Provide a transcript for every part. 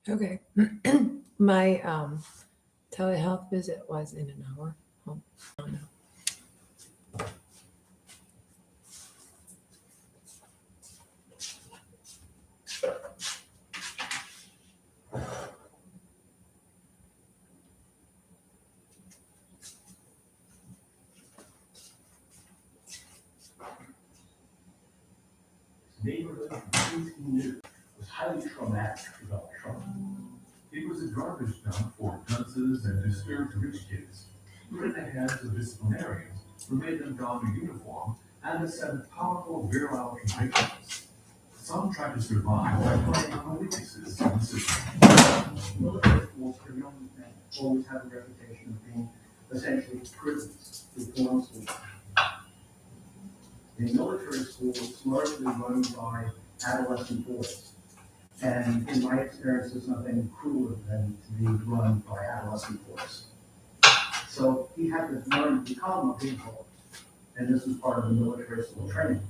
Okay. My telehealth visit was in an hour. Oh, oh no. Neighborhood in 18 years was highly traumatic for Donald Trump. It was a garbage dump for dunces and disturbed rich kids, put in the hands of disciplinarians who made them don a uniform and ascend powerful virile convictions. Some tried to survive by playing on the weaknesses of the system. Military schools for young men always have a reputation of being essentially prisons, reform schools. A military school is largely run by adolescent boys. And in my experience, there's nothing crueler than to be run by adolescent boys. So he had to learn to become a big boy. And this was part of the military school training.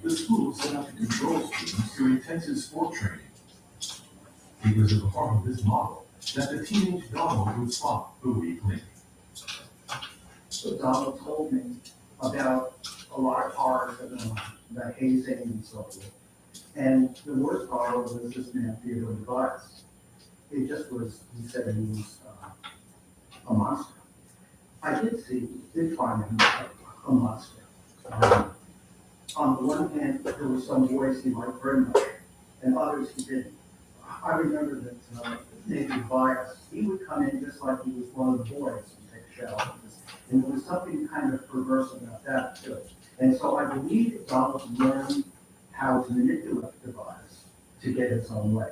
The school set out to control students through intensive sport training. It was at the heart of this model that the teenage Donald would spot the weak link. So Donald told me about a lot of horrors about hazing and so forth. And the worst horror was this man, Theodore Device. It just was, he said he was a monster. I did find him a monster. On the one hand, there were some boys he liked very much, and others he didn't. I remember that David Bias, he would come in just like he was one of the boys and take a shower. And there was something kind of perverse about that, too. And so I believe Donald learned how to manipulate the bias to get his own way.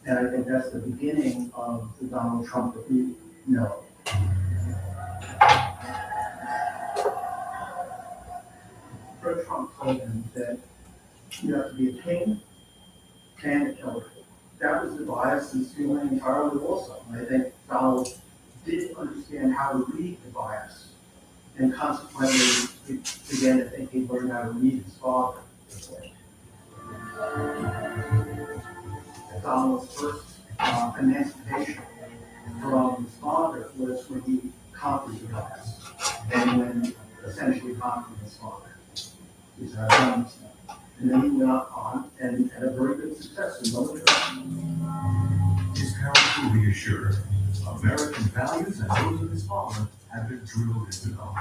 And I think that's the beginning of the Donald Trump that we know. Fred Trump told him that you have to be a king and a killer. That was the bias and feeling entirely also. And I think Donald did understand how to read the bias, and consequently he began to think he learned how to read his father. Donald's first emancipation from his father was when he conquered the bias, and when essentially conquered his father. He said, "I've done this now." And then he went on and had a very good success in military. His parents were reassured. American values and those of his father had been drilled into them.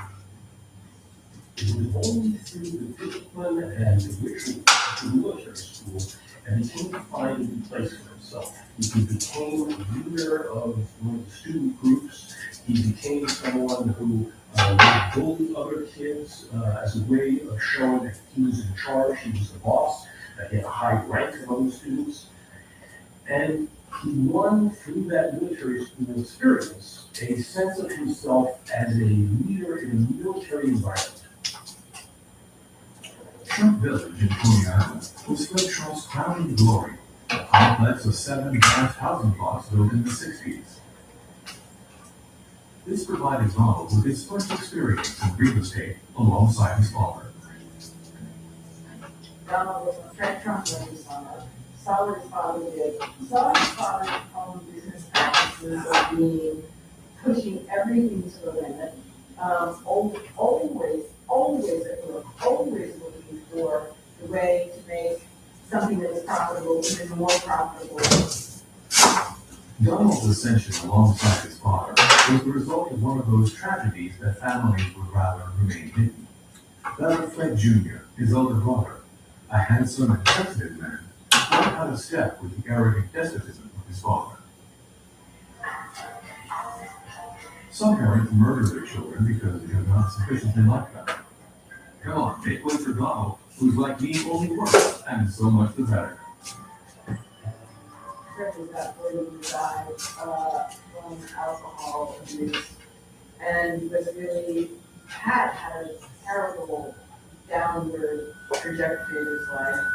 It was only through the discipline and the ritual of the military school that he came to find a new place for himself. He became a leader of one of the student groups. He became someone who would bully other kids as a way of showing that he was in charge, he was the boss, that he had a high rank among the students. And he won through that military school experience a sense of himself as a leader in a military environment. Trump Village in Coney Island was Fred Trump's crowning glory, a complex of 7 vast housing blocks built in the 60s. This provided Donald with his first experience in real estate alongside his father. Fred Trump was his father. Saw what his father did. Saw his father's own business practices of being, pushing everything to the limit. Always looking for the way to make something that was profitable even more profitable. Donald's ascension alongside his father was the result of one of those tragedies that families would rather remain hidden. That of Fred Jr., his older brother, a handsome and sensitive man, not out of step with the arrogant despotism of his father. Some parents murder their children because they have not sufficiently liked them. Come on, make way for Donald, who's like me only worse, and so much the better. Fred was that boy who died from alcohol abuse, and was really had a terrible downward trajectory in his life.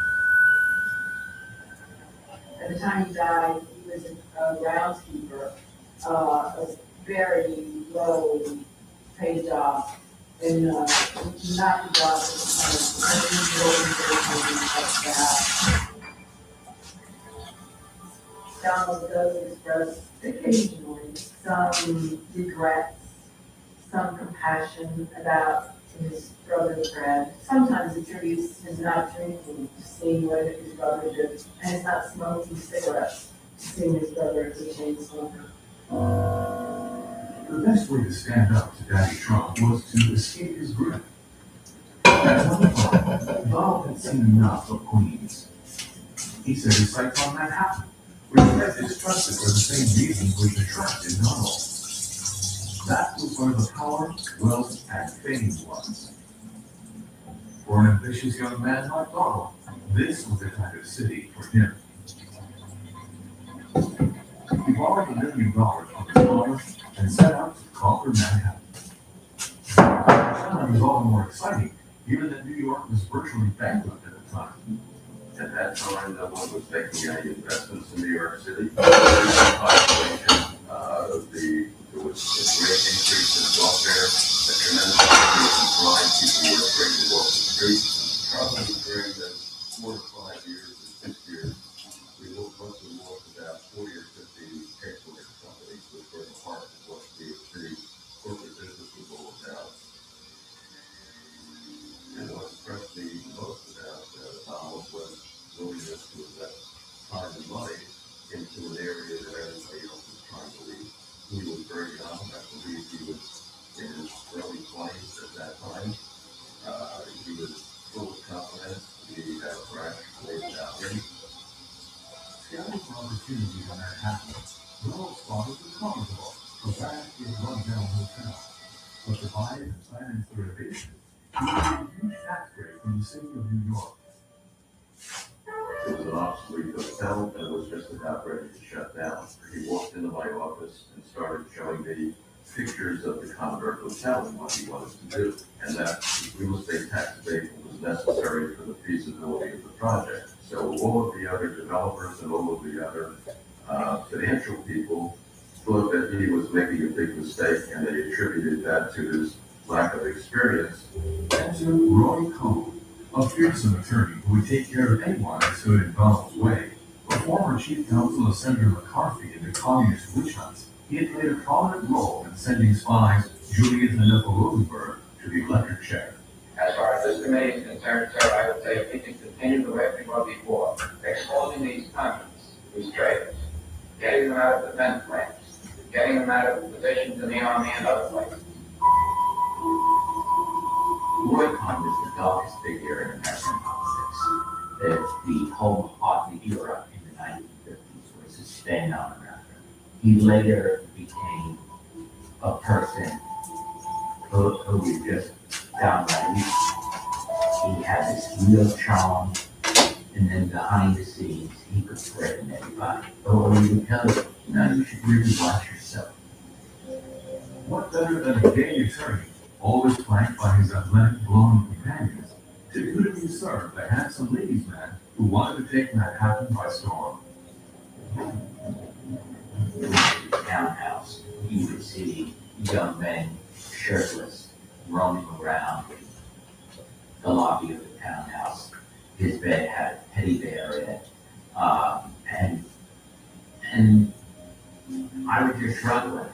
At the time he died, he was a groundskeeper, a very low paid job, and not the job that Donald does express occasionally some regrets, some compassion about his brother's friend. Sometimes attributes his not drinking to seeing what his brother did, and his not smoking cigarettes to seeing his brother as a chain smoker. The best way to stand up to Daddy Trump was to escape his grip. At 25, Donald had seen enough of Queens. He set his sights on Manhattan, where he had distrusted for the same reasons which attracted Donald. That was where the power, wealth, and fame was. For an ambitious young man like Donald, this was the kind of city for him. He borrowed $1 million from his father and set out to conquer Manhattan. It was all the more exciting, given that New York was virtually bankrupt at the time. At that time, no one was making any investments in New York City. There was a great increase in welfare, a tremendous increase in crime. People were afraid to walk the streets. Probably during the 4 to 5 years or 6 years, we must have lost about 40 or 50 headquarters companies, which were the heart of what New York City corporate business was all about. And what impressed me most about Donald was willingness to invest time and money into an area that everybody else was trying to leave. He was very young. I believe he was in his early 20s at that time. He was full of confidence. He had a fresh, laid out him. Scouting for opportunities in Manhattan, Donald spotted the Commodore, a vast and run-down hotel. But to buy it and plan its renovation, he needed a huge tax break from the city of New York. It was an obsolete hotel and was just about ready to shut down. He walked into my office and started showing me pictures of the Commodore Hotel and what he wanted to do. And that real estate tax abatement was necessary for the feasibility of the project. So all of the other developers and all of the other financial people thought that he was making a big mistake, and they attributed that to his lack of experience. Enter Roy Cohn, a fearsome attorney who would take care of anyone that stood in Donald's way. A former chief counsel of Senator McCarthy in the communist witch hunts, he had played a prominent role in sending spies Julius and Ethel Rosenberg to the electric chair. As far as this committee is concerned, sir, I would say we can continue the way we were before, exposing these companies, these traders, getting them out of defense plans, getting them out of positions in the Army and other places. Roy Cohn was the darkest figure in American politics. The whole Hartley era in the 1950s was his stand on America. He later became a person who was just downright evil. He had this real charm, and then behind the scenes, he could threaten everybody. Or he would tell you, you should really watch yourself. What better than a gay attorney, always flanked by his athletic, blonde companions, to dutifully serve the handsome ladies' man who wanted to take Manhattan by storm? In the townhouse, you would see young men shirtless, roaming around the lobby of the townhouse. His bed had a teddy bear in it, and I would just shrug with it.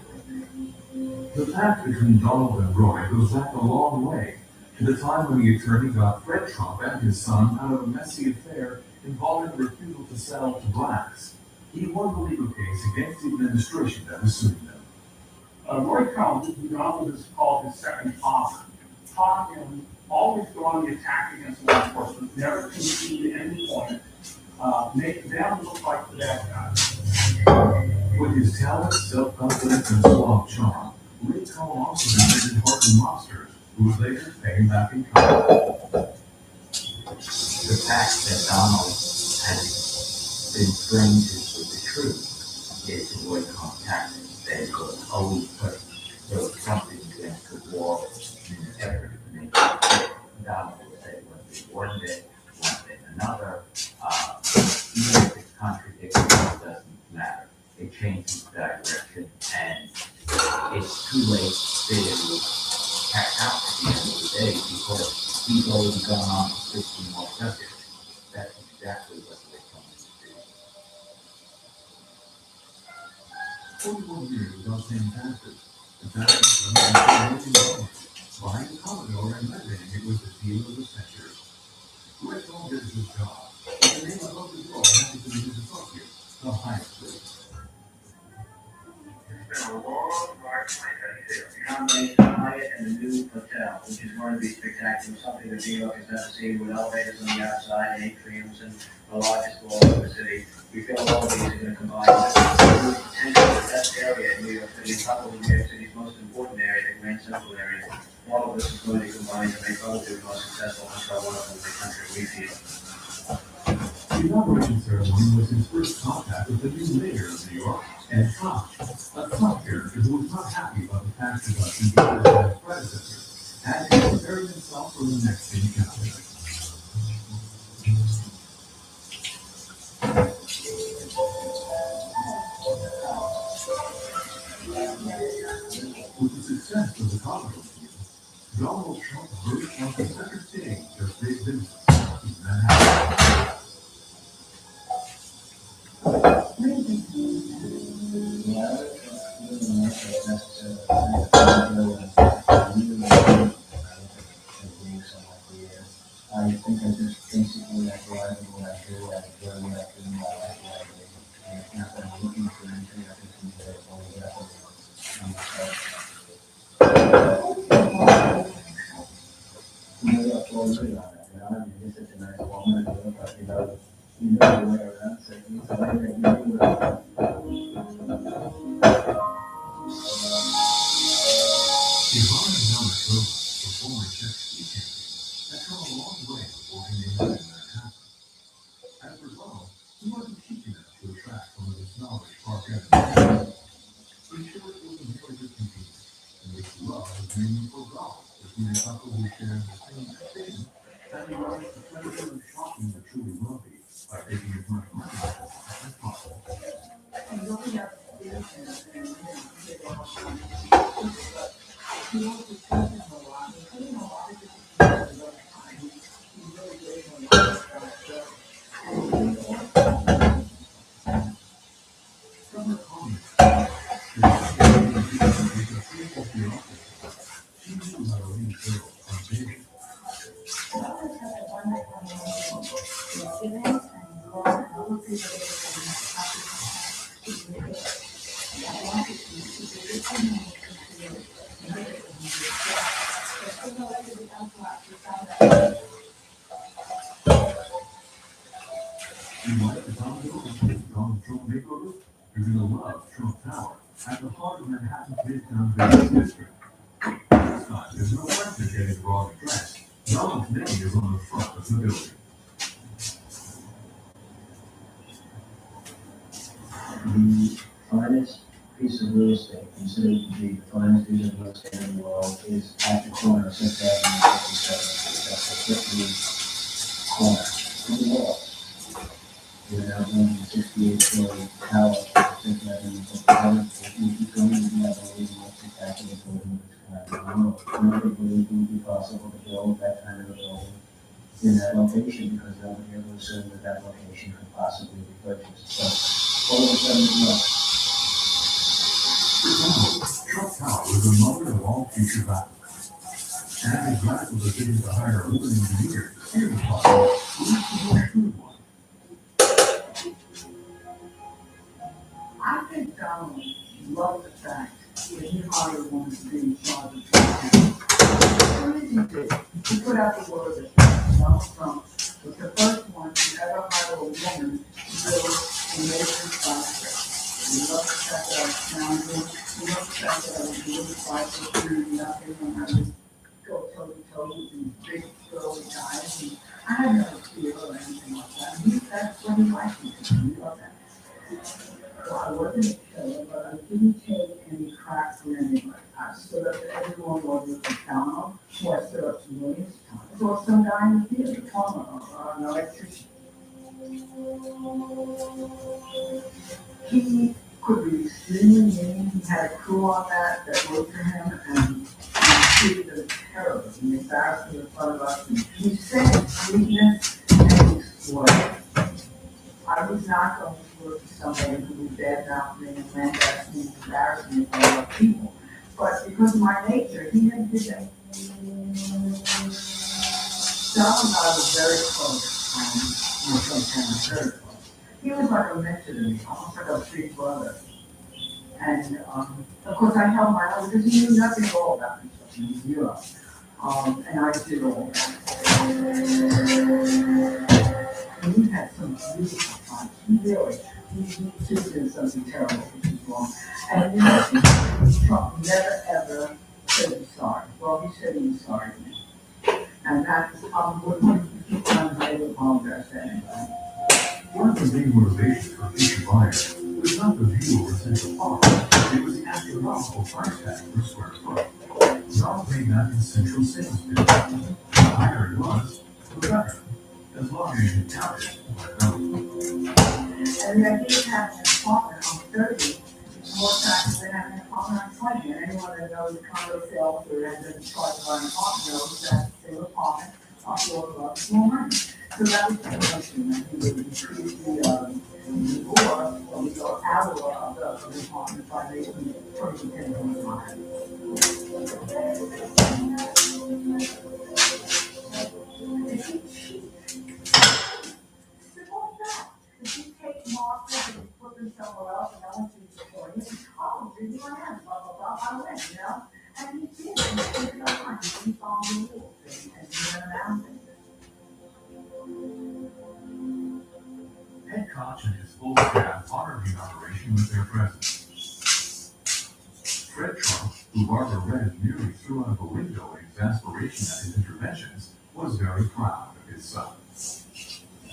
The pact between Donald and Roy goes back a long way, to the time when the attorney got Fred Trump and his son out of a messy affair involving the refusal to sell to blacks. He won the legal case against the administration that was suing them. Roy Cohn, who Donald is called his second father, taught him always go on the attack against law enforcement, never concede at any point, make them look like the bad guys. With his talent, self-confidence, and suave charm, Roy Cohn also defended hardened mobsters, who would later pay him back in kind. The fact that Donald had been framed with the truth is Roy Cohn tactic. They could always put something against the wall in an effort to make it fit. Donald would say one bit, another. Even if it's contradictory, it doesn't matter. It changes direction, and it's too late to catch out at the end of the day because he's already gone on to 15 more subjects. That's exactly what they come to do. 41 years without paying taxes. The tax was $140 million. Buying a Commodore and renovating it was the deal of the century. Rick Hall did a good job. The name of local law had to be his associate, the highest grade. It's been a long, hard fight right here. Combination of Hyatt and the new hotel, which is going to be spectacular, something that New York has never seen, with elevators on the outside, atriums, and the largest all over the city. We feel all of these are going to combine with potentially the best area in New York City, probably New York City's most important area, the Grand Central area. All of this is going to combine to make Bellevue the most successful hotel in the country, we feel. The inauguration ceremony was his first contact with the new mayor of New York, Ed Koch, a top character who was not happy about the tax reduction given by his predecessor, and he prepared himself for the next city council. With the success of the Commodore scheme, Donald Trump burst onto center stage of big business in Manhattan. I think I just basically I drive and what I do, I enjoy what I do in my life, what I do. And it's not that I'm looking for anything, I just enjoy it, only that I'm already on that, you know, I mean, it's such a nice woman, but you know the way around, so it's like that you do that. Ivan Zamatrova, the former Czech ski champion, has come a long way before he made it in Manhattan. As a result, he wasn't cheap enough to attract one of the snobbish Park Avenue. He sure it was a very good convenience, in which love was mainly for golf between a couple who shared the same thing, and he was the pleasure of shocking the truly wealthy by taking as much money as possible. From her comments, she knew how to lead girls from dating. You like the Donald Trump makeover? You're gonna love Trump Tower at the heart of Manhattan's Midtown Business District. This time, there's no question getting the wrong address. Donald's name is on the front of the building. The finest piece of real estate, considered to be the finest piece of real estate in the world, is at the corner of 6th Avenue and 57th. That's the 50th corner in the world. We're now building a 68-story tower at 6th Avenue and 57th. It's going to be, I believe, the most spectacular building of its kind in the world. Nobody believed it would be possible to build that kind of a building in that location because nobody ever assumed that that location could possibly be purchased. So, all of a sudden, it's not. For example, Trump Tower is the mother of all future battles. And his radical decision to hire a woman engineer to steer the project was the most true one. I think Donald loved the fact that he hired a woman to be in charge of the What did he do? He put out the word that Donald Trump was the first one to ever hire a woman to build a major project. He loved the fact that I was challenging. He loved the fact that I was really fighting and nothing when I would go toe to toe with these big girly guys. And I had no fear or anything like that. That's what he liked me to do. He loved that. So I wasn't a killer, but I didn't take any crap from anybody. I stood up to everyone, whether it was Donald, or I stood up to Williams Thomas, or some guy in the theater, plumber, or an electrician. He could be extremely mean. He had a crew on that worked for him, and he treated them terribly. He embarrassed them in front of us. And he said sweetness and exploited. I was not going to work with somebody who would badmouth me and lambast me and embarrass me in front of people. But because of my nature, he never did that. John and I were very close, very close. He was like a mentor to me, almost like a big brother. And, of course, I held my own because he knew nothing at all about construction, he knew us. And I did all that. And we had some beautiful times, he did something terrible, which is wrong. And you know, Trump never ever said he's sorry. Well, he said he was sorry to me. And that is probably one of the times I would apologize to anybody. One of the main motivations for future buyers was not the view over Central Park, it was the astronomical price tag per square foot. Donald made that his central sales pitch. The higher it was, the better, as long as you counted by number. And the idea of having an apartment on 30 is more attractive than having an apartment on 20. And anyone that knows condo sales or has been charged by an apartment knows that the same apartment costs a lot more money. So that was the question, that he would increase the hour of the apartment by making it 20% more higher. Is he cheap? Simple as that. If you take markers and put them somewhere else and no one sees the point, you oh, here you am, blah, blah, blah, I win, you know? And he did, and he did it all right. He followed the rules and he went around things. Ed Koch and his full staff honored the inauguration with their presence. Fred Trump, who Barbara Redd nearly threw out of a window in exasperation at his interventions, was very proud of his son.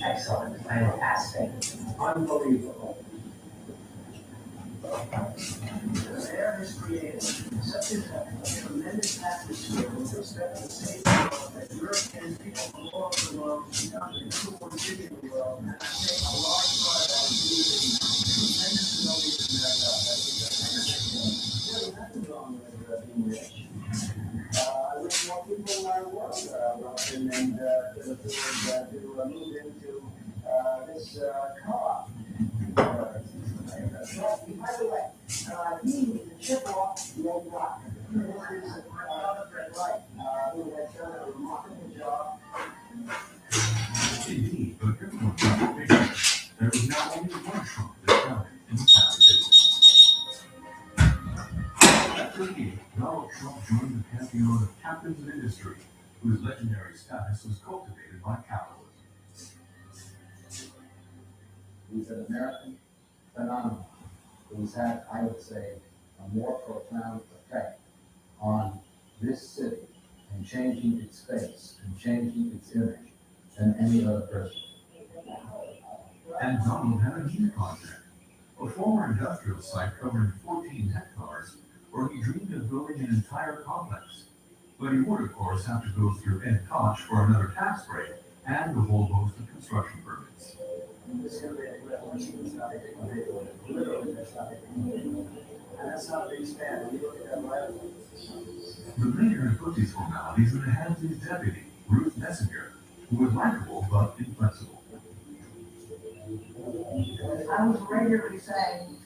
Excellent, fantastic, unbelievable. The air has created such a tremendous atmosphere with respect to safety that European people from all over the world come to the cool city of the world. And I think a large part of that is due to the tremendous notice There's nothing wrong with being rich. I wish more people in our world wealthy and could afford to move into this co-op. By the way, he was a chip off the old rock. This is another Fred Wright, who has done a remarkable job. Indeed, but everyone got the picture. There was now only one Trump that counted in the family business. At 38, Donald Trump joined the pantheon of captains of industry, whose legendary status was cultivated by capitalism. He's an American phenomenon who's had, I would say, a more profound effect on this city and changing its face and changing its image than any other person. And Donald had a new project, a former industrial site covering 14 hectares, where he dreamed of building an entire complex. But he would, of course, have to go through Ed Koch for another tax break and a whole host of construction permits. This is literally that's not it. And that's not a big span. When you look at that right. The mayor had put these formalities in the hands of his deputy, Ruth Messinger, who was likable but inflexible. I was regularly saying,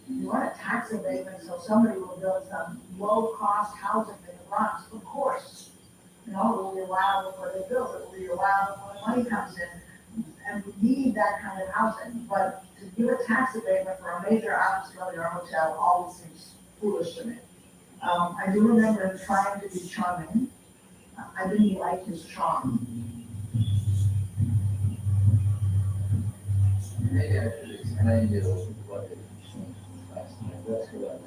you want a tax abatement so somebody will build some low-cost housing in the Bronx? Of course. You know, it will be allowed before they build, it will be allowed when the money comes in. And we need that kind of housing, but to give a tax abatement for a major office building or hotel always seems foolish to me. I do remember him trying to be charming. I didn't like his charm. Maybe I should explain to you what it is. That's correct.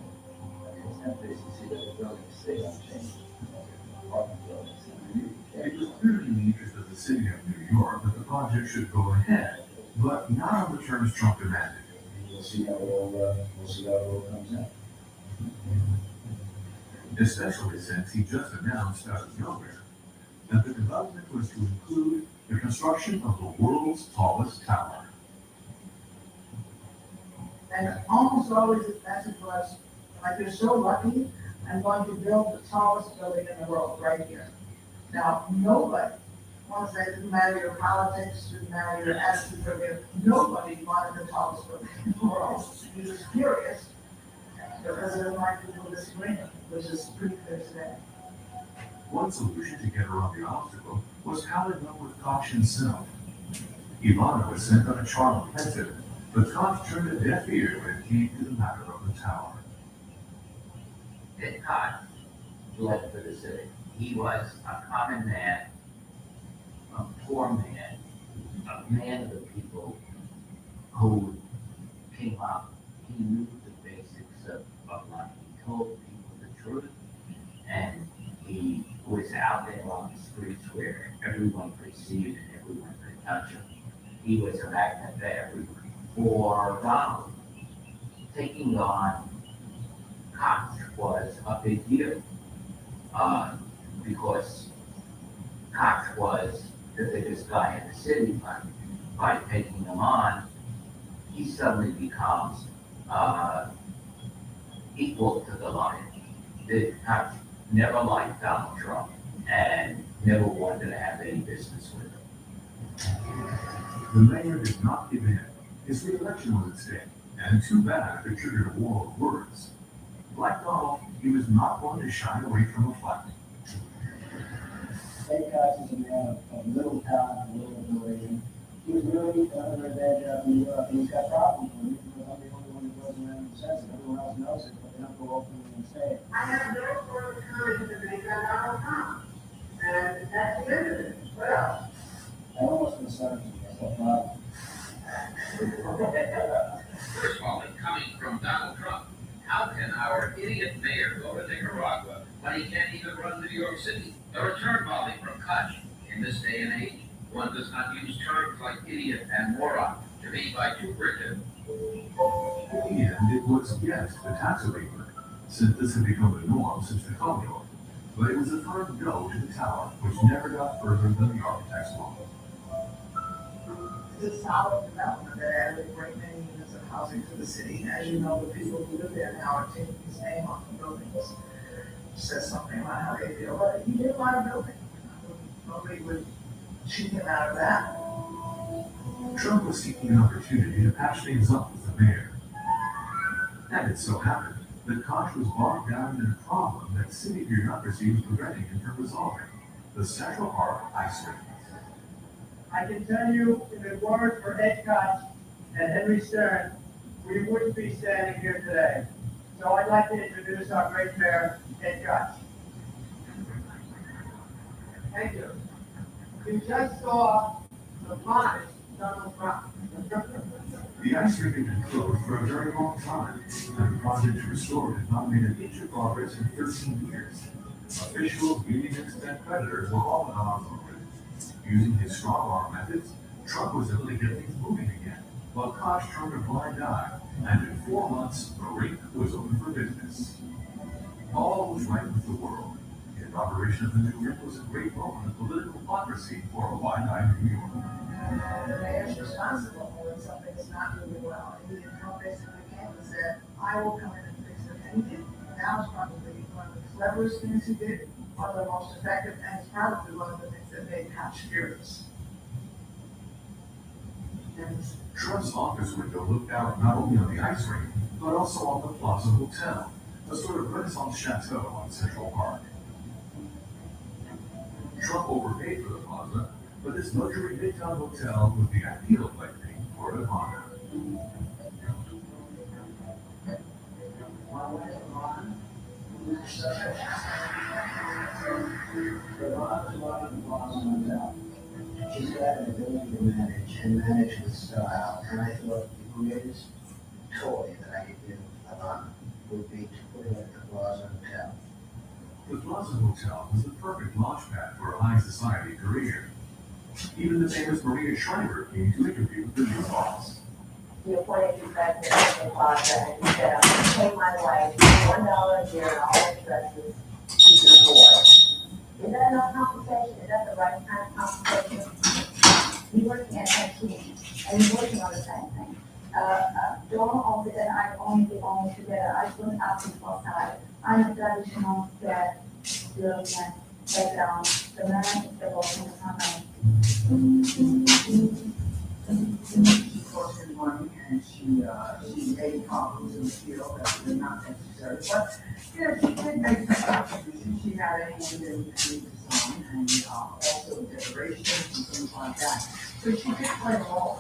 It's nice to see that the buildings stay unchanged. Apartment buildings. It was clearly in the interest of the city of New York that the project should go ahead, but not on the terms Trump demanded. We'll see how it all comes out. Especially since he just announced out of nowhere that the development was to include the construction of the world's tallest tower. And almost always the message was, like, you're so lucky, I'm going to build the tallest building in the world right here. Now, nobody want to say, didn't matter your politics, didn't matter your attitude, nobody wanted to talk to him. He was furious because of the like people disagreeing, which is pretty clear today. One solution to get around the obstacle was how it went with Koch himself. Ivana was sent on a charm offensive, but Koch turned a deaf ear when it came to the matter of the tower. That Koch led for the city. He was a common man, a poor man, a man of the people who came up. He knew the basics of life. He told people the truth, and he was out there on the streets where everyone could see it and everyone could touch him. He was a magnet to everyone. For Donald, taking on Koch was a big deal, because Koch was the biggest guy in the city, but by taking him on, he suddenly becomes equal to the lion. Koch never liked Donald Trump and never wanted to have any business with him. The mayor did not give in. His reelection was at stake, and too bad if it triggered a war of words. Like Donald, he was not going to shy away from a fight. Ed Koch is a man of little talent and little ability. He was really done a very bad job in New York, and he's got problems with it, because I'm the only one who goes around and says it. Everyone else knows it, but they don't go openly and say it. I have no further comment to make on Donald Trump. And that's the end of it. What else? That almost concerns me, that's the problem. First of all, coming from Donald Trump, how can our idiot mayor go to Nicaragua when he can't even run New York City? The return volley from Koch. In this day and age, one does not use terms like idiot and moron to be vituperative. In the end, it was yes, the tax abatement, since this had become the norm since the colonial. But it was a firm no to the tower, which never got further than the architect's law. It's a solid development that added a great many units of housing to the city. As you know, the people who live there now are taking his name off the buildings. Says something about how they feel, but he did a lot of building. Nobody would cheat him out of that. Trump was seeking an opportunity to patch things up with the mayor. And it so happened that Koch was bogged down in a problem that city bureaucracy was preventing him from resolving: the Central Park ice rink. I can tell you, if it weren't for Ed Koch and Henry Stern, we wouldn't be standing here today. So I'd like to introduce our great mayor, Ed Koch. Thank you. You just saw the modest Donald Trump. The ice rink had been closed for a very long time, and the project to restore it had not made an inch of progress in 13 years. Officials, unionists, and creditors were all in arms over it. Using his strong arm methods, Trump was able to get things moving again, while Koch turned a blind eye, and in 4 months, the rink was open for business. All was right with the world. The inauguration of the new rink was a great moment of political democracy for a wide-eyed New York. The mayor's responsible when something's not really well. And he basically came and said, I will come in and fix it. And he did. That was probably one of the cleverest things he did, one of the most effective, and it's probably one of the things that made Koch furious. Trump's office window looked out not only on the ice rink, but also on the Plaza Hotel, a sort of Renaissance chateau on Central Park. Trump overpaid for the plaza, but this luxury midtown hotel was the ideal place for Ivana. She's got an ability to manage and manage with style, and I thought the greatest toy that I could give Ivana would be to put her at the Plaza Hotel. The Plaza Hotel was the perfect launchpad for a high society career. Even the famous Maria Shriver came to interview the new boss. He appointed you president of the Plaza, and he said, I'm gonna pay my wife $1 a year and all expenses she can afford. Is that enough compensation? Is that the right kind of compensation? He's working at that team, and he's working on the same thing. Dawn also and I only belong together. I split out from both sides. I'm a traditional that European background. The man is the working company. She posted money and she made problems in the field that were not necessary. But, she did make some contributions. She had a hand in the design and also decorations and things like that. So she did play a role,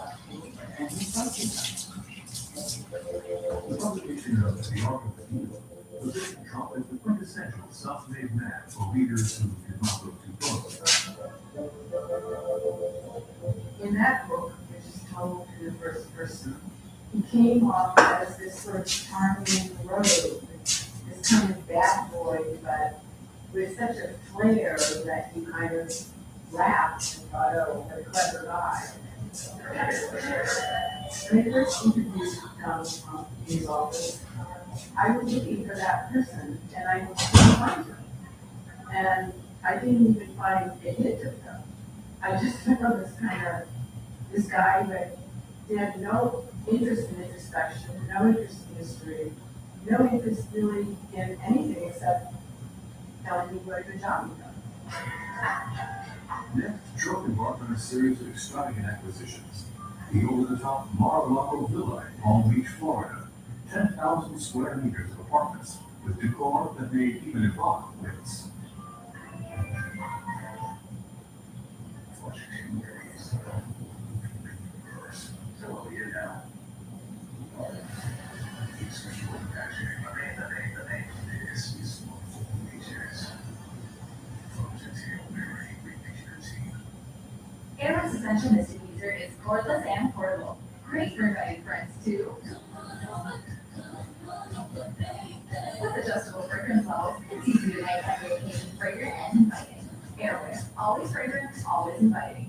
and he functioned. The publication of The Art of the Deal positioned Trump as the quintessential self-made man for readers who did not look too close. In that book, which is told in the first person, he came off as this sort of charming rogue, this kind of bad boy, but with such a flair that you kind of laughed and thought, oh, what a clever guy. When I first interviewed Donald Trump in his office, I was looking for that person, and I couldn't find him. And I didn't even find a hint of him. I just found this guy that had no interest in introspection, no interest in history, no interest really in anything except telling you what a good job you've done. Next, Trump embarked on a series of extravagant acquisitions. The over-the-top Mar-a-Lago Villa in Palm Beach, Florida, 10,000 square meters of apartments with decor that made even Ivana wince. Air's Essential Mist Diffuser is cordless and portable. Great for inviting friends too. With adjustable fragrance levels, it's easy to make every occasion fragrant and inviting. Airwear, always fragrant, always inviting.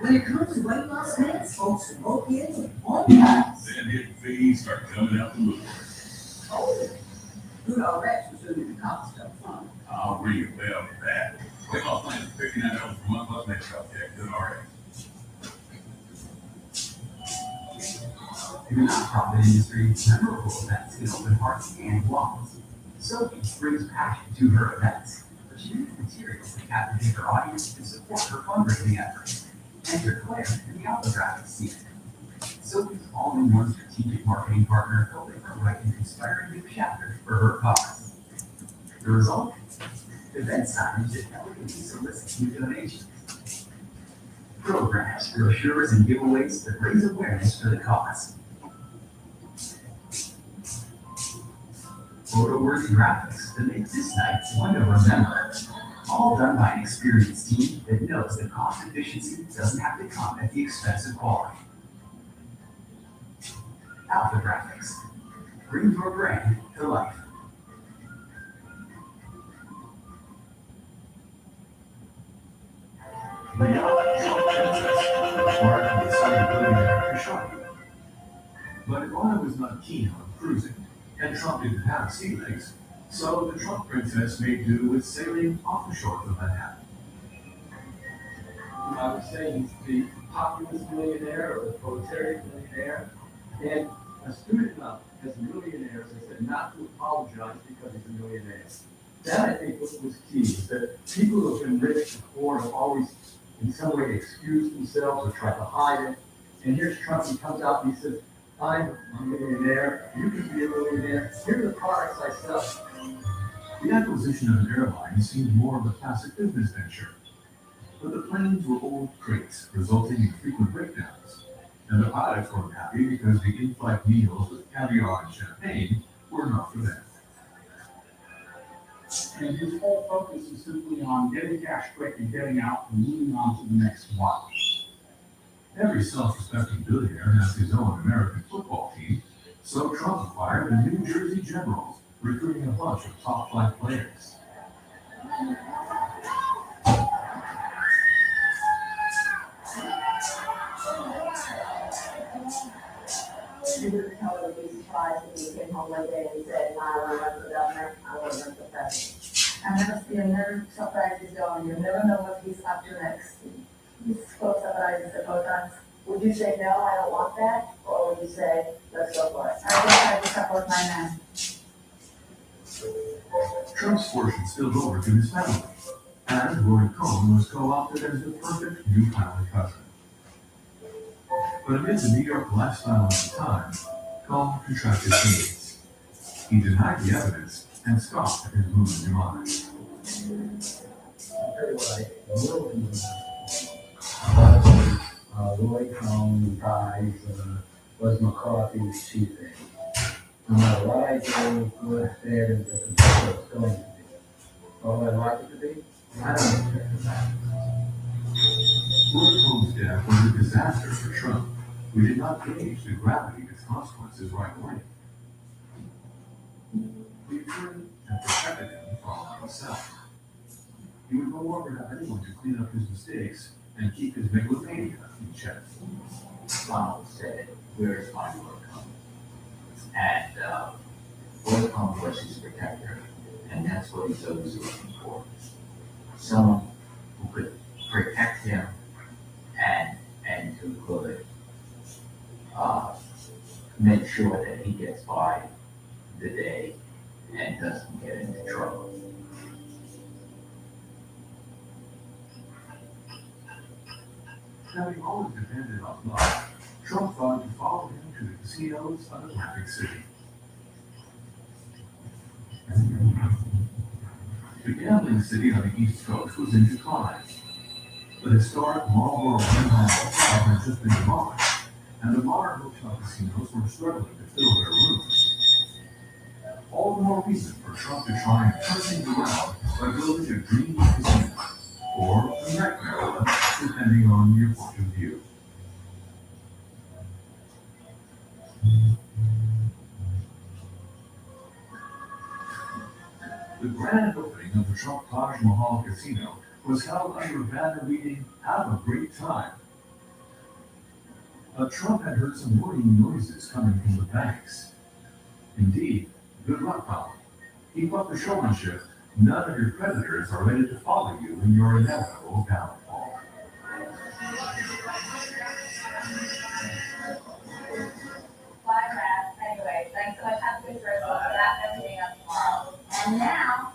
When it comes to weight loss meds, folks are both in with one pass. Then hidden fees start coming out the woodwork. Oh, Good old Rex was doing the cost stuff, huh? I'll ring a bell for that. Weight loss plan is $59 per month plus Medicare check. Good RX. In the nonprofit industry, memorable events can open hearts and wallets. Sophie brings passion to her events, but she needs materials to captivate her audience and support her fundraising efforts. Enter Claire in the ophthalmographic scene. Sophie's all-in-one strategic marketing partner helping her write an inspiring new chapter for her cause. The result? Event signage that elegantly solicits new donations. Programs, brochures, and giveaways that raise awareness for the cause. Photo-worthy graphics that make this night one to remember. All done by an experienced team that knows that cost efficiency doesn't have to come at the expense of quality. Alpha Graphics. Bring your brand to life. But Ivana was not keen on cruising, and Trump didn't have sea legs, so the Trump princess made do with sailing off the shores of Manhattan. I would say he's the populist millionaire or the proletariat millionaire, and astute enough as a millionaire, as I said, not to apologize because he's a millionaire. That I think was key, is that people who have been rich before have always in some way excused themselves or tried to hide it. And here's Trump, he comes out and he says, I'm a millionaire, you can be a millionaire, here are the products I sell. The acquisition of an airline seemed more of a classic business venture, but the planes were old crates, resulting in frequent breakdowns. And the pilots weren't happy because the in-flight meals with caviar and champagne were not for them. And his whole focus is simply on getting cash quick and getting out and moving on to the next one. Every self-respecting billionaire has his own American football team, so Trump acquired the New Jersey Generals, recruiting a bunch of top-flight players. You would totally be surprised if he came home one day and said, "No, I want to run for governor, I want to run for president." You're never surprised he's going, you never know what he's up to next. He's so surprised several times. Would you say, no, I don't want that? Or would you say, let's go for it? I think I would support my man. Trump's fortune spilled over to his family. and Roy Cohn was co-opted as the perfect new family cousin. But amid the New York lifestyle of the time, Cohn contracted AIDS. He denied the evidence and scoffed at his looming demise. I'll tell you what I will do. Roy Cohn dies, was McCarthy's chief aide. No matter what I do, good, fair, and different, that's what it's going to be. All I like it to be, I don't care about it. Roy Cohn's death was a disaster for Trump, who did not gauge the gravity of its consequences right away. The attorney had protected him from himself. He would no longer have anyone to clean up his mistakes and keep his megalomania in check. Donald said, "Where is my Roy Cohn?" And Roy Cohn was his protector, and that's what he's always looking for. Someone who could protect him and who could make sure that he gets by the day and doesn't get into trouble. Having always depended on luck, Trump thought to follow him to the casinos of Atlantic City. The gambling city on the East Coast was in decline. The historic Marlboro Empire Hotel had just been demolished, and the modern hotel casinos were struggling to fill their rooms. All the more reason for Trump to try and turn things around by building a dream casino, or a nightmare one, depending on your point of view. The grand opening of the Trump Taj Mahal Casino was held under a banner reading, "Have a great time." Trump had heard some worrying noises coming from the banks. Indeed, good luck, pal. Keep up the showmanship. None of your creditors are ready to follow you in your inevitable downfall. Bye, Brad. Anyway, thanks so much. Have a good trip. We'll wrap everything up tomorrow. And now,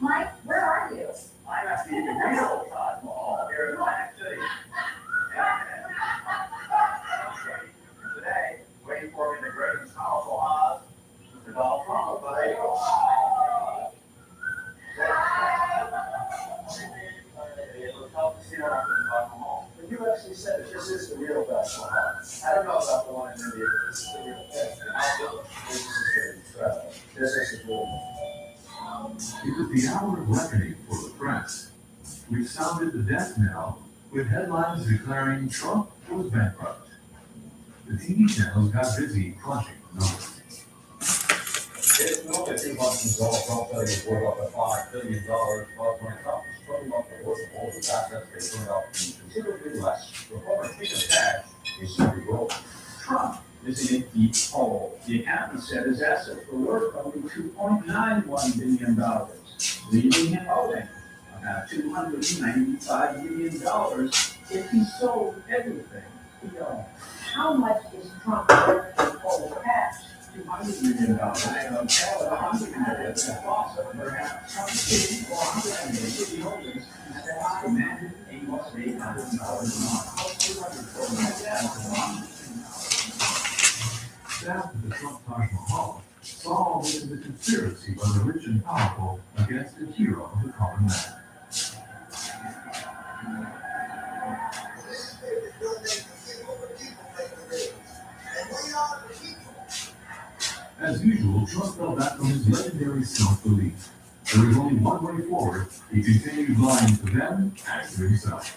Mike, where are you? I'm at the real Taj Mahal here in Atlantic City. Today, waiting for me the great and powerful Oz, Mr. Donald Trump. But you actually said that this is the real Taj Mahal. I don't know about the one in India, but this is the real thing. This is the real one. It was the hour of reckoning for the press, which sounded the death knell with headlines declaring Trump was bankrupt. The TV channels got busy crunching the numbers. It's not that 2 months ago, Trump said he was worth up to $5 billion, but when Trump was talking about the worth of all his assets, they turned out to be considerably less. The former king of cash is simply broke. Trump is in a deep hole. The accountant said his assets were worth only $2.91 billion, leaving him owing about $295 million if he sold everything he owned. How much is Trump worth in total cash? $200 million. And I'm telling $100 million is a loss of perhaps some city or $100 million city holdings instead of demanded almost $800 a month. Staff at the Trump Taj Mahal saw all this as a conspiracy by the rich and powerful against the hero of the common man. As usual, Trump fell back on his legendary self-belief. There was only one way forward. He continued lying to them and to himself.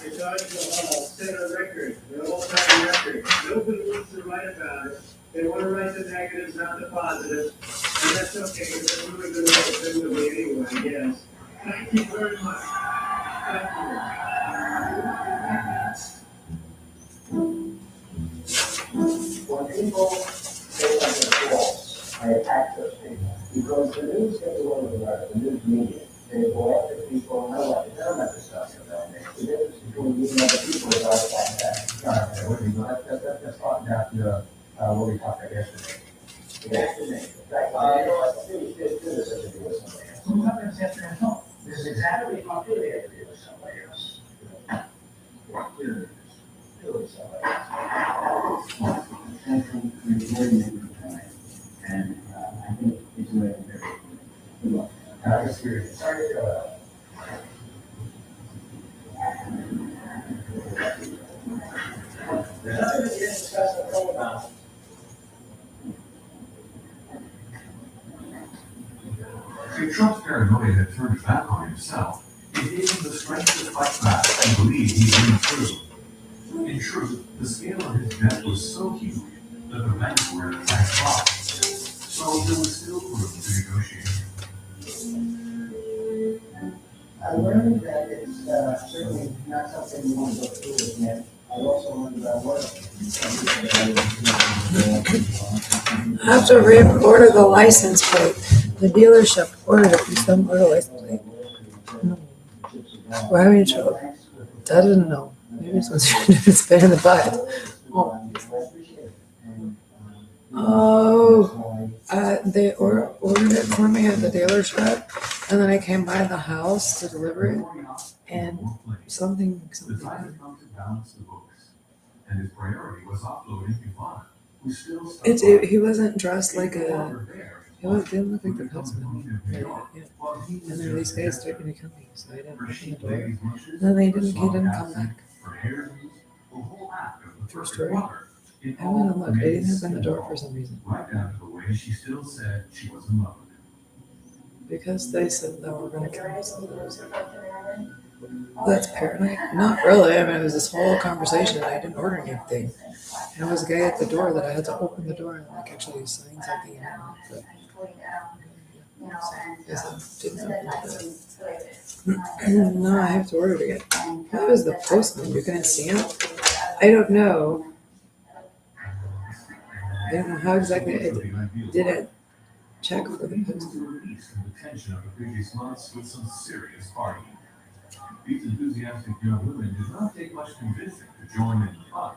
The Taj Mahal set a record, the all-time record. Nobody wants to write about it. They want to write the negatives, not the positives. And that's okay, because that's what we're going to do with me anyway, I guess. Thank you very much. Thank you. When people say something false, I attack those people. Because the news gets a little bit the news media. They go after people, know what to tell them to stuff about me. The difference between you and other people is I like that. Let's talk about what we talked about yesterday. Yesterday. In fact, you know what, this has to do with something So what happens after that home? This is exactly what we have to do with somebody else. What do with somebody else? Thank you for joining me tonight. And I think it's very, very good luck. Sorry to go out. There's nothing that you didn't discuss on the phone about. If Trump's paranoia had turned his back on himself, it gave him the strength to fight back and believe he'd been through. In truth, the scale of his debt was so huge that the banks were in a tight spot. So there was still room to negotiate. I learned that it's certainly not something you want to go through again. I also learned about what. I have to re-order the license plate. The dealership ordered it from some other license plate. No. We're having trouble. I didn't know. Maybe it's been in the butt. They ordered it for me at the dealership, and then I came by the house to deliver it, and something. The time had come to balance the books, and his priority was offloading Ivana, who still stuck He wasn't dressed like a. Didn't look like the postman. Yeah. And then these guys taking to come me, so I didn't open the door. And then he didn't come back. True story. I went and looked. They didn't open the door for some reason. Right down to the way she still said she was in love with him. Because they said they were going to kill us. That's paranoid. Not really. I mean, it was this whole conversation, and I didn't order anything. And there was a guy at the door that I had to open the door and actually sign something. No, I have to order it again. That was the postman. You couldn't see him? I don't know. I don't know how exactly I didn't check for the postman. Released from the tension of the previous months with some serious partying. These enthusiastic young women did not take much convincing to join in the fun.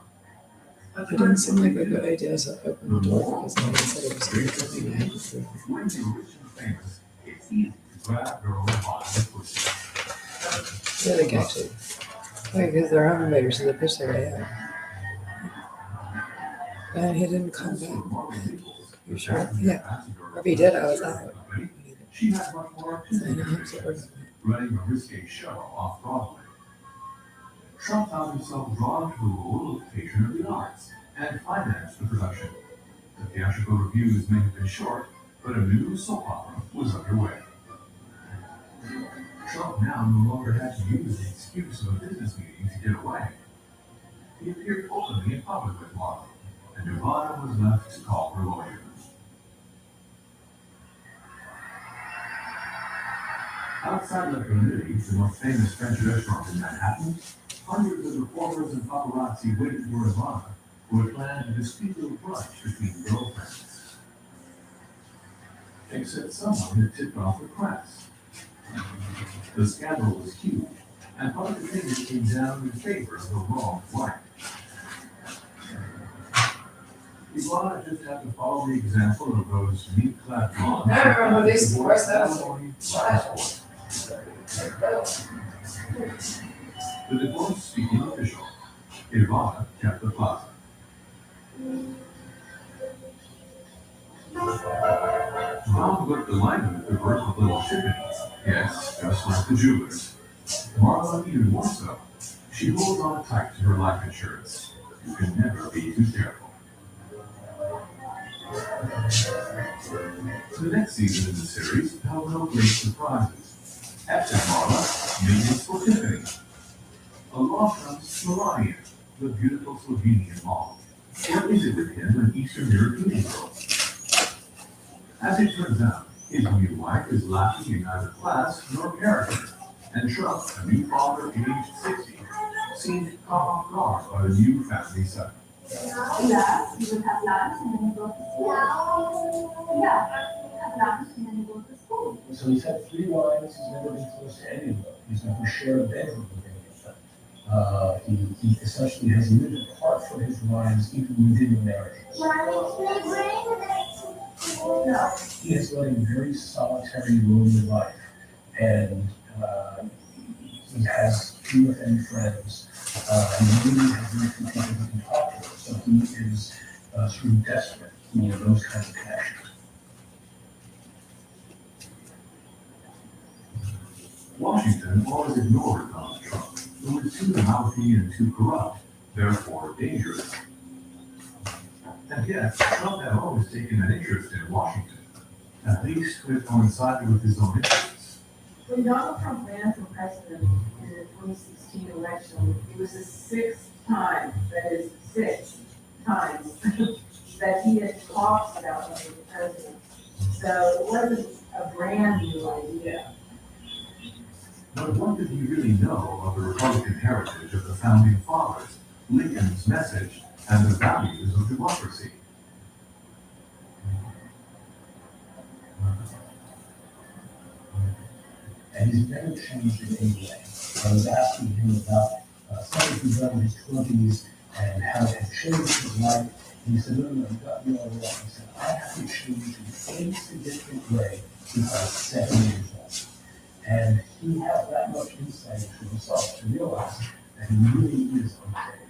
It didn't seem like a good idea to open the door because they said it was going to be something I had to do. When you're rich and famous, it's easy to grab girls by the pussy. Yeah, they catch it. Because they're elevators, so they push their way out. And he didn't come back. You sure? Yeah. If he did, I was out. She had much more activity, running a risque show off Broadway. Trump found himself drawn to the role of patron of the arts and financed the production. The theatrical reviews may have been short, but a new soap opera was underway. Trump now no longer had to use the excuse of a business meeting to get away. He appeared openly in public with Marla, and Ivana was left to call her lawyer. Outside La Grenouille, the most famous French restaurant in Manhattan, hundreds of reporters and paparazzi waited for Ivana, who had planned a discreet little brunch between girlfriends. Except someone had tipped off the press. The scandal was huge, and public opinion came down in favor of the wrong wife. Ivana just had to follow the example of those meat-clad blondes. I remember this course, that The divorce-speaking official, Ivana kept the plaza. Mom looked delighted at the versatile little shipping. Yes, just like the jewelers. Marla even more so. She holds on tight to her life insurance. You can never be too careful. The next season in the series held no great surprises. After Marla, maintenance for Tiffany. Along comes Melania, the beautiful Slovenian mom. Or is it with him an Eastern European girl? As it turns out, his new wife is lacking in neither class nor character, and Trump, a new father aged 60, seemed caught off guard by the new family setup. Yeah, you would have lunch and then you go to school. Yeah, you have lunch and then you go to school. So he's had 3 wives, he's never been close to any of them. He's never shared a bedroom with any of them. He essentially has lived apart from his wives even within the marriage. No. He has led a very solitary, lonely life. and he has few if any friends. He really has very few people he can talk to, so he is sort of desperate for those kinds of connections. Washington always ignored Donald Trump, who was too mouthy and too corrupt, therefore dangerous. And yet, Trump had always taken an interest in Washington, at least when it coincided with his own interests. When Donald Trump ran for president in the 2016 election, it was the sixth time, that is, 6 times, that he had talked about running for president. So it wasn't a brand new idea. But what did he really know of the Republican heritage of the founding fathers, Lincoln's message, and the values of democracy? And he's never changed in any way. I was asking him about something he'd done in his 20s and how it had changed his life. And he said, no, you got me all wrong. He said, I haven't changed in any significant way since I was 7 years old. And he had that much insight into himself to realize that he really is unchanged.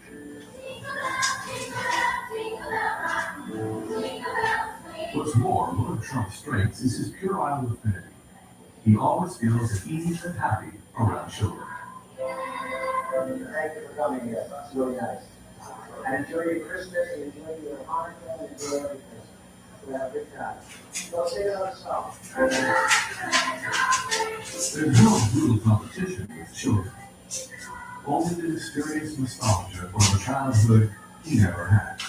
What's more, one of Trump's strengths is his puerile affinity. He always feels at ease and happy around children. Thank you for coming here. It's really nice. And enjoy your Christmas and enjoy your Hanukkah and enjoy everything. We'll have a good time. Go sing another song. There's no brutal competition with children. Only the mysterious nostalgia for the childhood he never had.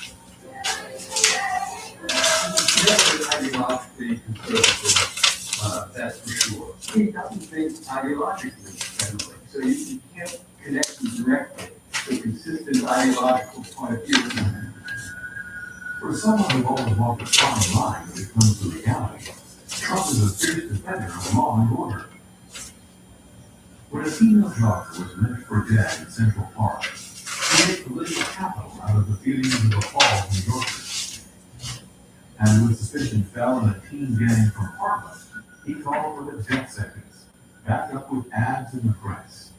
He's ideologically conservative, that's for sure. He doesn't think ideologically, generally, so you can't connect them directly to a consistent ideological point of view. For someone who always walked a fine line when it comes to reality, Trump is a fierce defender of law and order. When a female jogger was left for dead in Central Park, he made political capital out of the feelings of the appalled New Yorkers. And when suspicion fell on a teen gang from Harlem, he called for the death sentence, backed up with ads in the press.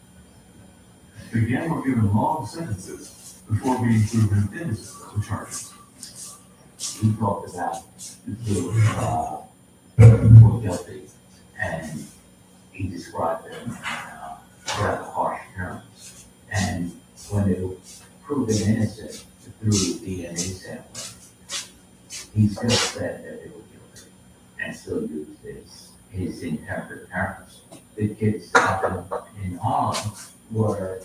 The gang were given long sentences before being proven innocent of the charges. He talked about the were guilty, and he described them in rather harsh terms. And when they were proven innocent through DNA sampling, he still said that they were guilty and still used his intemperate terms. The kids in Harlem were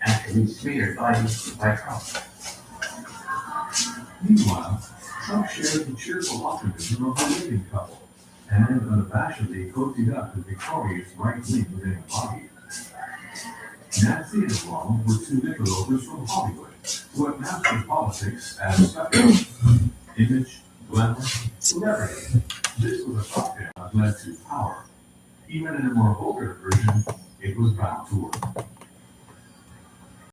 actually smeared by Trump. Meanwhile, Trump shared the cheerful optimism of a living couple and unabashedly cozied up to Victoria's right wing within the body. Nancy and Ronald were two interlopers from Hollywood who had mastered politics as spectrum, image, glamour, celebrity. This was a cocktail that led to power. Even in a more vulgar version, it was bound to work.